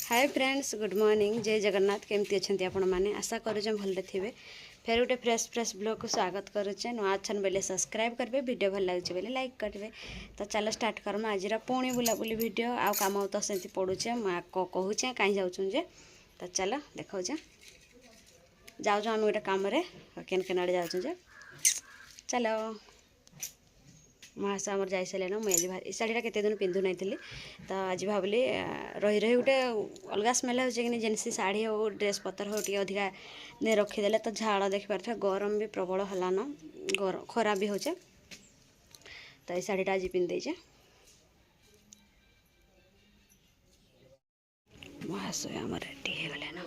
Hi friends good morning जय जगन्नाथ केमती अच्छा आपण मैंने आशा करुचे भले थे फिर गोटे फ्रेश ब्लॉग को स्वागत करुचे नुआ अच्छन बेले सब्सक्राइब करेंगे वीडियो भल लगे बोले लाइक करेंगे। तो चलो स्टार्ट करमा आज पुणी बुलाबुली वीडियो आउ कम तो सेमती पड़ुचे कहूचे कहीं जाऊे तो चलो देखा जाऊँ आम गोटे कम केन केन आड़े जाऊे चलो महासा आमर जा सारे मुझे आज ये शाढ़ीटा केते दिन पिंधु नहीं तो आज भाविली रही रही गोटे अलग स्मेल हो जेनसी शाढ़ी हो ड्रेस पतर हो टे अधिका दिन रखीदे तो झाड़ देखिपारे गरम भी प्रबल हलान गरम खरा भी होचे तो ये शाढ़ीटा आज पिंधे महाशय आम रेडी हो गले ना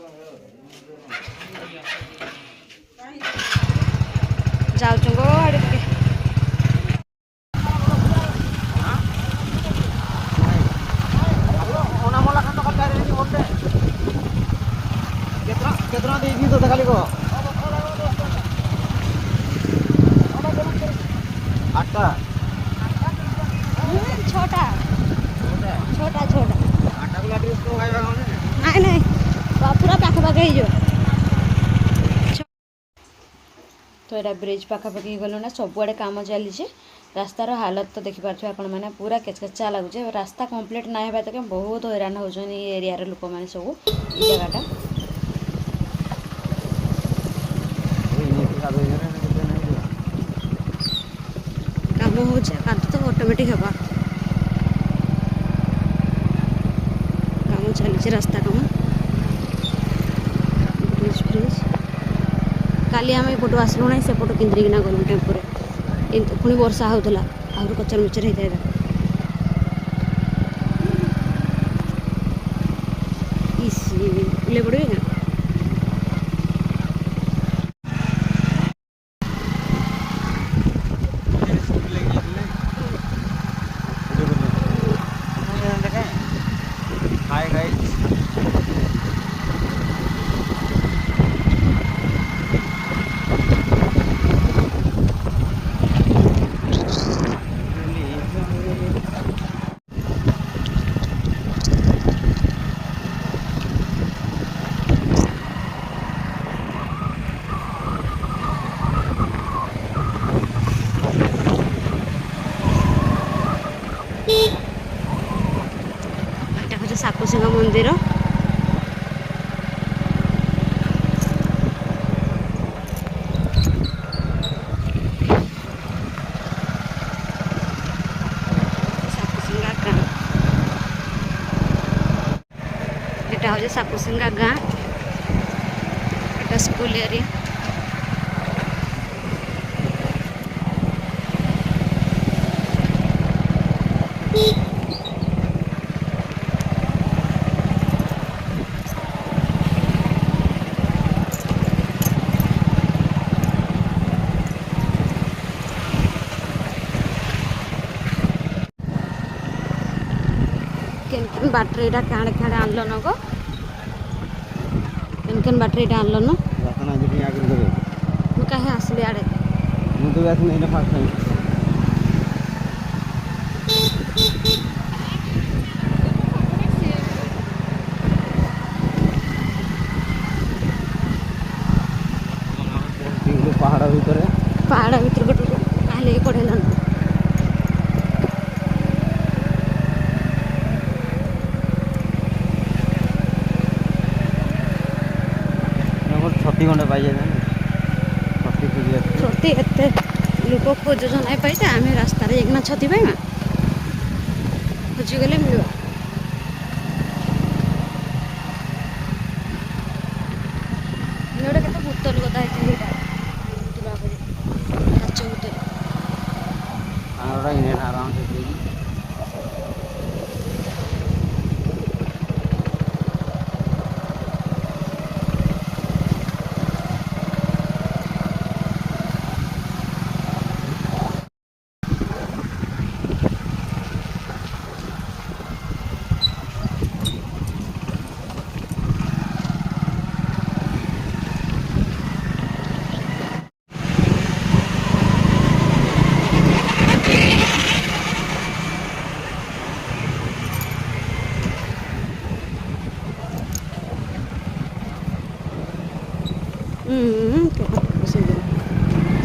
जाऊँ गो आड़े केतना देगी तो खाली को 8टा छोटा छोटा छोटा 8टा गुला ड्रेस को खाइबा नहीं नहीं पूरा पाखापाखि हो तो यहाँ ब्रिज पाखापाखि गलु ना सबुआड़े काम चली रास्तार हालत तो देखिपे आपण मैंने पूरा केचकेचा लगुचे रास्ता कंप्लीट ना होगा तक बहुत हैरान होनी एरिया लोक मैंने सब ये जगटा काम हो तो ऑटोमेटिक हवा काम चली रास्ता काम ब्रिज ब्रिज काली आम एपटू आसलु ना सेपटू किंद्रिकिना गलु टेम्पोरे पुणी वर्षा होता आहरी कचर मिचर होता है पड़े ना हाय गाइस साकुसिंह मंदिर यहाँ हूँ साकुसिंगा गाँ स्कूल एरिया केन बाटरी काड़े काड़े आनल न गो केन बाटरी आनल न रासना देखि आगे करे मु काहे आसली आड़े मु तो आसी नहीं फास्ट टाइम पहाड़ भीतर गोटे कहले पड़ेला छती खंडे पाई जाए छती एत लोक खोजुन नहीं पाई आम रास्तार जाइना छती पाइमा खोजिगले मिल गोटे के बोतल गदा आराम से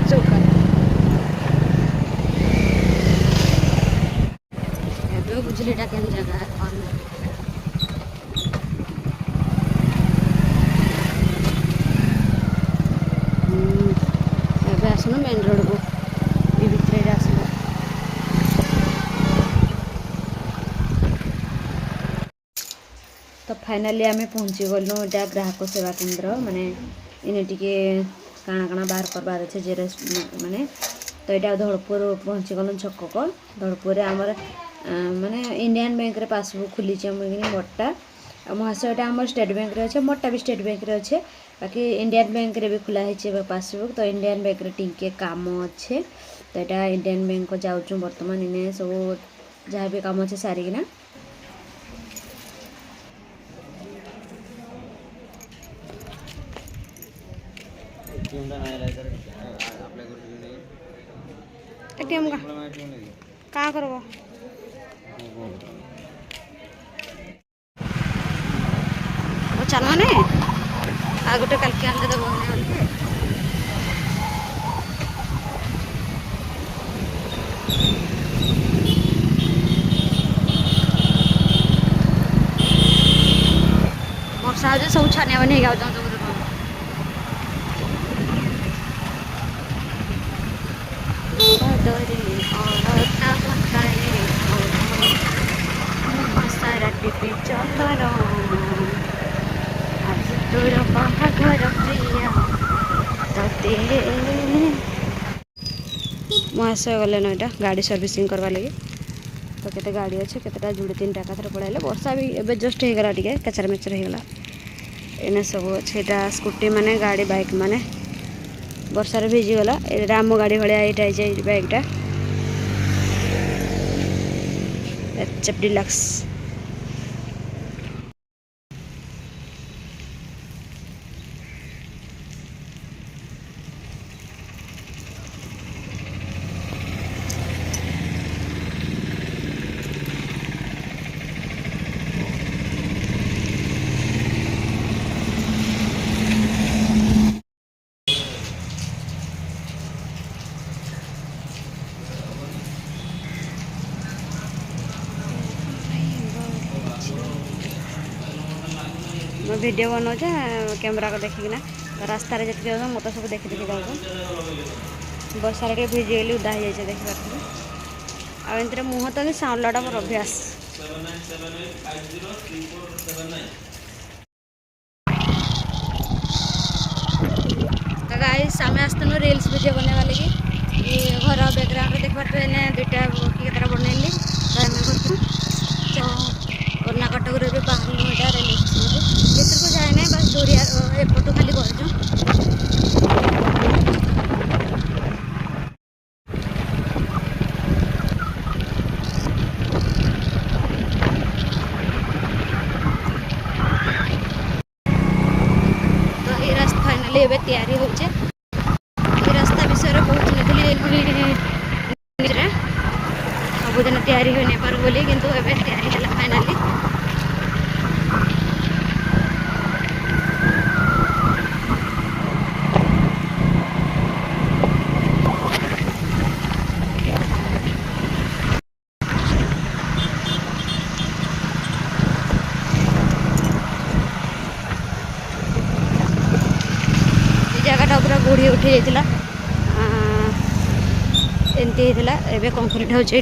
ଚୌକା ଏବେ ବୁଝିଲି ଏଇଟା କେନ୍ ଜାଗା ଏବେ ଆସୁନ ମେନ୍ ରୋଡ଼କୁ ଏ ଭିତରେ ଏଇଟା ଆସିବ। ତ ଫାଇନାଲି आम पहुँची गलु एटा ग्राहक सेवा केंद्र माने इने टिके काଣା काଣା बाहर करबार अच्छे जेरेस माने तो यहाँ धड़पुर पहुँची गलु छक धड़पुर आमर माने इंडियन बैंक रे पासबुक खुली मुझे मोटा महाशयटा आम स्टेट बैंक रे अच्छे मोटा भी स्टेट बैंक रे अच्छे बाकी इंडियन बैंक रे भी खुला है पासबुक तो इंडियन बैंक रे टिके काम अच्छे तो यहाँ इंडियन बैंक को जाऊँ बर्तमान इने सब जहाँ भी काम अच्छे सारिकिना एटीएम का करब चल माने आ गोटे कल के आनते देबो वर्षा आज सब छानिया बने गाव जाऊ महाशय गले ना यहाँ गाड़ी सर्विसिंग करवा लगे तो केते गाड़ी अच्छे केतेटा जुड़े 3टा कथर पड़ाइले वर्षा भी एवं जस्ट होगला टे केचर मेचर होगला एने सब अच्छे यहाँ स्कूटी माने गाड़ी बाइक माने वर्षार भिजिगला आम गाड़ी भाया यहाँ बाइकटा एचएफ डिलक्स मैं वीडियो बनाऊे कैमरा को देखिकिना तो रास्तार जी जाऊँ मत सब देखी देखी जाऊँ बर्षार टे भिजिगली उदा हो जाए देख पारे आमती मुँह तो साउंडटा मोर अभ्यास तो गाइस आम आसतनु रील्स वीडियो बनवा लगी घर बैकग्राउंड देख पारे दुईटा केतटा बनैली तो कर्णाटक भी बाहर रेलवे स्टेशन को जाए ना बस दूरिया एपटू खाली कर तो ये रास्ता फाइनाली एवं तैयारी हो रास्ता विषय बहुत सबुदिन तैयारी हो नहीं पार बोली किंतु एवं तैयारी है फाइनाली जगटा पूरा गोड़ी उठी जाता एमती होता एवं कंक्रीट हो चली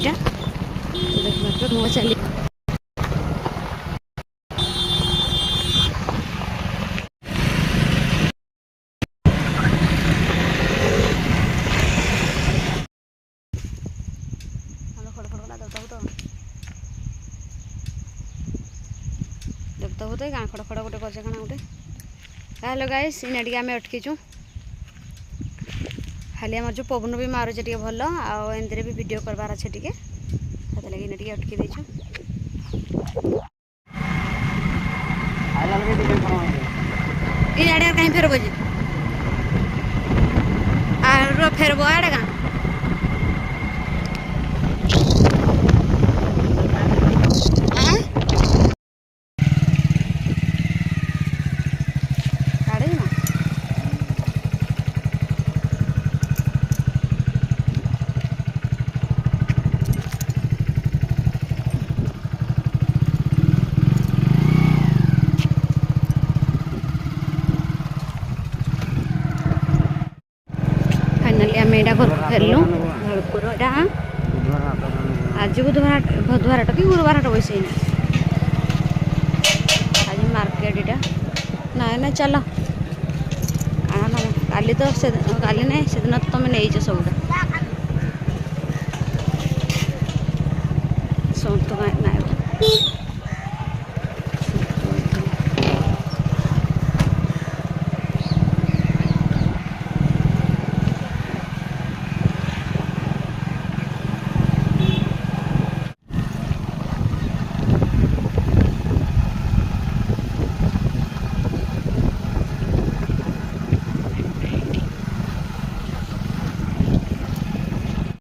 देखता होता गाँ खड़ खड़ गोटे कर गोटे हेलो गाइस इना टी आम अटकीचु खाली आम जो पवन भी मारुचे टे भल आमती भी वीडियो करवार अच्छे टे लगे इना टे अटकी देचु इे कहीं फेरब जे आर फेरब आड़े गाँ ଫେରିଲୁ ଘରପୁର ଏଇଟା ଆଜି ବୁଧବାର ହାଟ କି ଗୁରୁବାର ହାଟ ବସେ ଆଜି ମାର୍କେଟ ଏଇଟା ନାଇଁ ନାଇଁ ଚାଲ କାଲି ତ କାଲି ନାଇଁ ସେଦିନ ତମେ ନେଇଛ ସବୁଟା